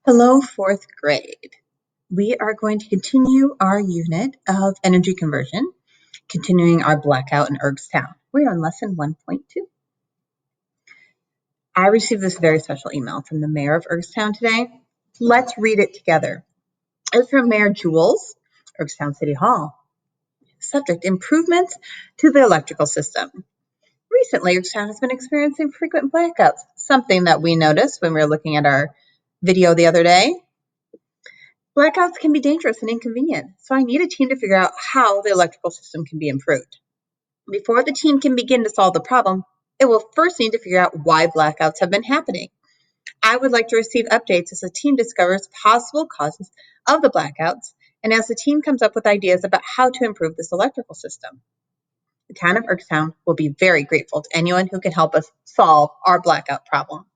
Hello, fourth grade. We are going to continue our unit of energy conversion, continuing our blackout in Ergstown. We're on lesson 1.2. I received this very special email from the mayor of Ergstown today. Let's read it together. It's from Mayor Jules, Ergstown City Hall. Subject: improvements to the electrical system. Recently, Ergstown has been experiencing frequent blackouts, something that we noticed when we were looking at our video the other day. Blackouts can be dangerous and inconvenient, so I need a team to figure out how the electrical system can be improved. Before the team can begin to solve the problem, it will first need to figure out why blackouts have been happening. I would like to receive updates as the team discovers possible causes of the blackouts and as the team comes up with ideas about how to improve this electrical system. The town of Ergstown will be very grateful to anyone who can help us solve our blackout problem.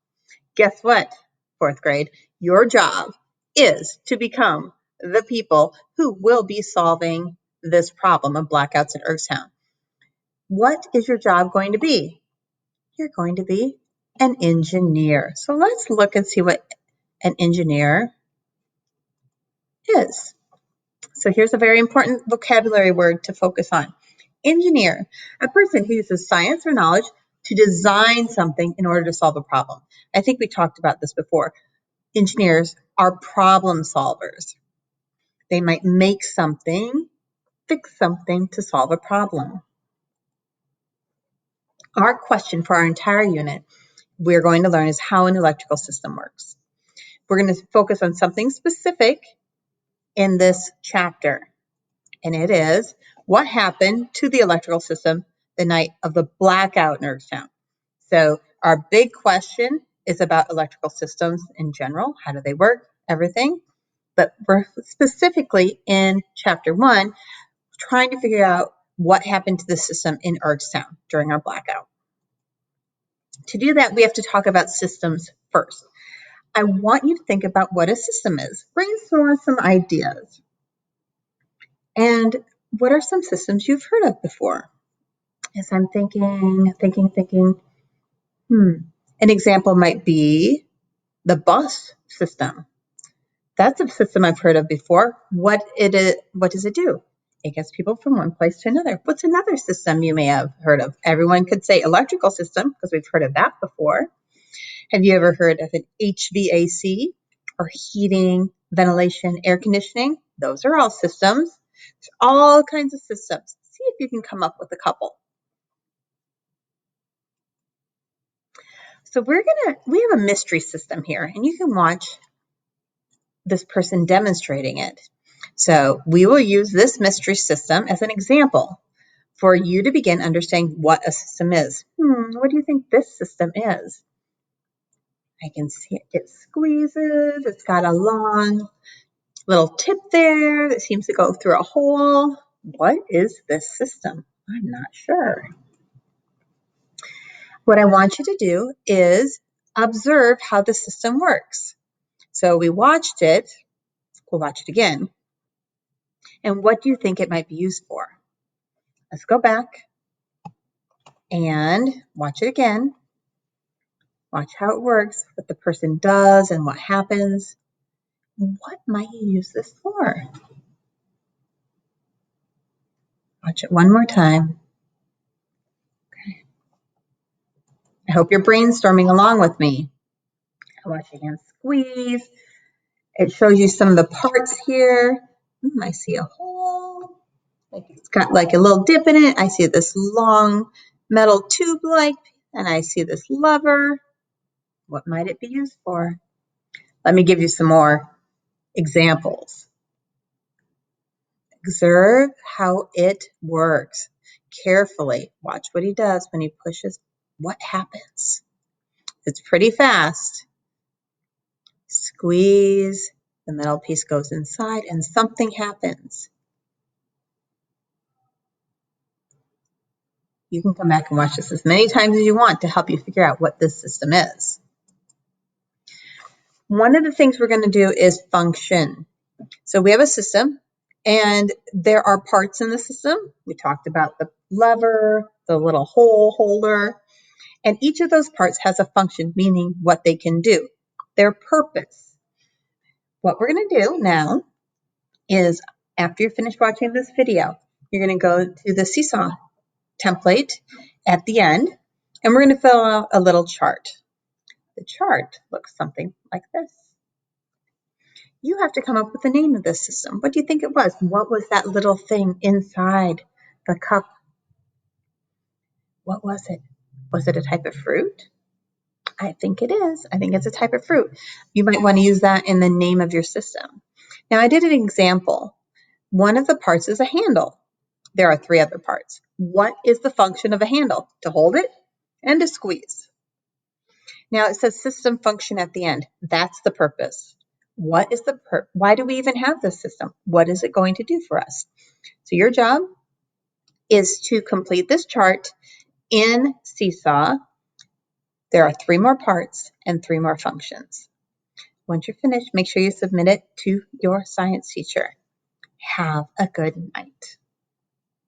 Guess what, fourth grade? Your job is to become the people who will be solving this problem of blackouts at Ergstown. What is your job going to be? You're going to be an engineer. So let's look and see what an engineer is. So here's a very important vocabulary word to focus on. Engineer, a person who uses science or knowledge to design something in order to solve a problem. I think we talked about this before. Engineers are problem solvers. They might make something, fix something to solve a problem. Our question for our entire unit we're going to learn is how an electrical system works. We're going to focus on something specific in this chapter, and it is what happened to the electrical system the night of the blackout in Ergstown. So our big question is about electrical systems in general. How do they work? Everything. But we're specifically in chapter 1 trying to figure out what happened to the system in Ergstown during our blackout. To do that, we have to talk about systems first. I want you to think about what a system is. Brainstorm some ideas. And what are some systems you've heard of before? As I'm thinking, an example might be the bus system. That's a system I've heard of before. What does it do? It gets people from one place to another. What's another system you may have heard of? Everyone could say electrical system because we've heard of that before. Have you ever heard of an HVAC or heating, ventilation, air conditioning? Those are all systems. There's all kinds of systems. See if you can come up with a couple. So we have a mystery system here, and you can watch this person demonstrating it. So we will use this mystery system as an example for you to begin understanding what a system is. What do you think this system is? I can see it squeezes. It's got a long little tip there that seems to go through a hole. What is this system? I'm not sure. What I want you to do is observe how the system works. So we watched it. We'll watch it again. And what do you think it might be used for? Let's go back and watch it again. Watch how it works, what the person does and what happens. What might you use this for? Watch it one more time. Okay. I hope you're brainstorming along with me. Watch again, squeeze. It shows you some of the parts here. I see a hole. It's got like a little dip in it. I see this long metal tube-like, and I see this lever. What might it be used for? Let me give you some more examples. Observe how it works carefully. Watch what he does when he pushes. What happens? It's pretty fast. Squeeze, the metal piece goes inside, and something happens. You can come back and watch this as many times as you want to help you figure out what this system is. One of the things we're going to do is function. So we have a system, and there are parts in the system. We talked about the lever, the little hole holder, and each of those parts has a function, meaning what they can do, their purpose. What we're going to do now is, after you're finished watching this video, you're going to go to the Seesaw template at the end, and we're going to fill out a little chart. The chart looks something like this. You have to come up with the name of this system. What do you think it was? What was that little thing inside the cup? What was it? Was it a type of fruit? I think it is. I think it's a type of fruit. You might want to use that in the name of your system. Now, I did an example. One of the parts is a handle. There are 3 other parts. What is the function of a handle? To hold it and to squeeze. Now, it says system function at the end. That's the purpose. What is the why do we even have this system? What is it going to do for us? So your job is to complete this chart in Seesaw. There are 3 more parts and 3 more functions. Once you're finished, make sure you submit it to your science teacher. Have a good night.